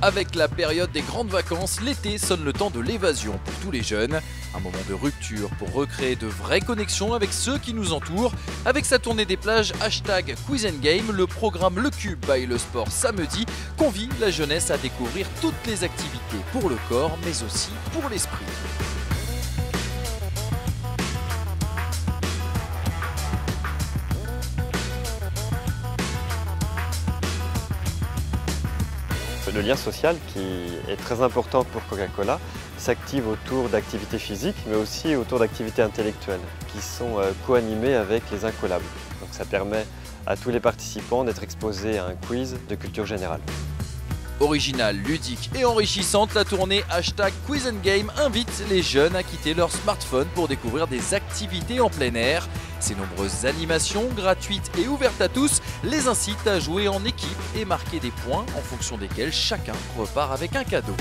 Avec la période des grandes vacances, l'été sonne le temps de l'évasion pour tous les jeunes. Un moment de rupture pour recréer de vraies connexions avec ceux qui nous entourent. Avec sa tournée des plages #Quiz and Game, le programme Le Cube by Le Sport samedi convie la jeunesse à découvrir toutes les activités pour le corps mais aussi pour l'esprit. Le lien social, qui est très important pour Coca-Cola, s'active autour d'activités physiques, mais aussi autour d'activités intellectuelles, qui sont co-animées avec les incollables. Donc ça permet à tous les participants d'être exposés à un quiz de culture générale. Originale, ludique et enrichissante, la tournée #Quiz and Game invite les jeunes à quitter leur smartphone pour découvrir des activités en plein air. Ces nombreuses animations, gratuites et ouvertes à tous, les incitent à jouer en équipe et marquer des points en fonction desquels chacun repart avec un cadeau.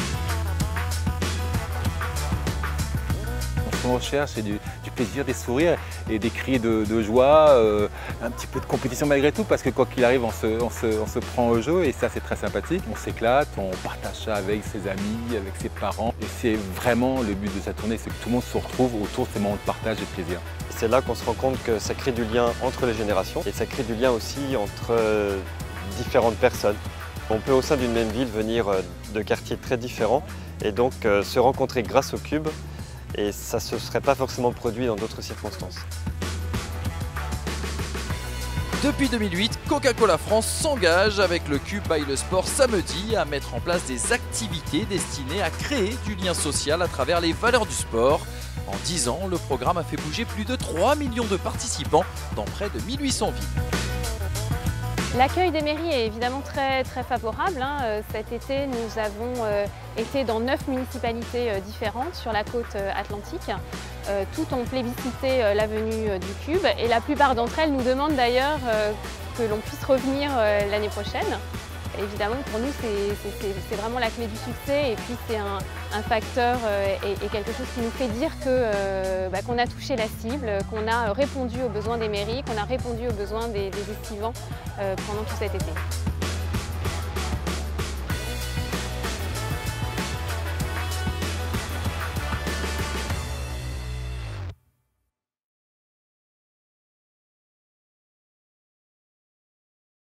Ce qu'on recherche, c'est du plaisir, des sourires et des cris de joie, un petit peu de compétition malgré tout, parce que quoi qu'il arrive, on se prend au jeu et ça c'est très sympathique. On s'éclate, on partage ça avec ses amis, avec ses parents. Et c'est vraiment le but de cette tournée, c'est que tout le monde se retrouve autour de ces moments de partage et de plaisir. C'est là qu'on se rend compte que ça crée du lien entre les générations et ça crée du lien aussi entre différentes personnes. On peut au sein d'une même ville venir de quartiers très différents et donc se rencontrer grâce au Cube. Et ça ne se serait pas forcément produit dans d'autres circonstances. Depuis 2008, Coca-Cola France s'engage avec le Cube by Le Sport samedi à mettre en place des activités destinées à créer du lien social à travers les valeurs du sport. En 10 ans, le programme a fait bouger plus de 3 millions de participants dans près de 1800 villes. L'accueil des mairies est évidemment très favorable. Cet été, nous avons été dans 9 municipalités différentes sur la côte atlantique. Toutes ont plébiscité la venue du Cube et la plupart d'entre elles nous demandent d'ailleurs que l'on puisse revenir l'année prochaine. Évidemment, pour nous, c'est vraiment la clé du succès et puis c'est un facteur et quelque chose qui nous fait dire qu'on a touché la cible, qu'on a répondu aux besoins des mairies, qu'on a répondu aux besoins des estivants pendant tout cet été.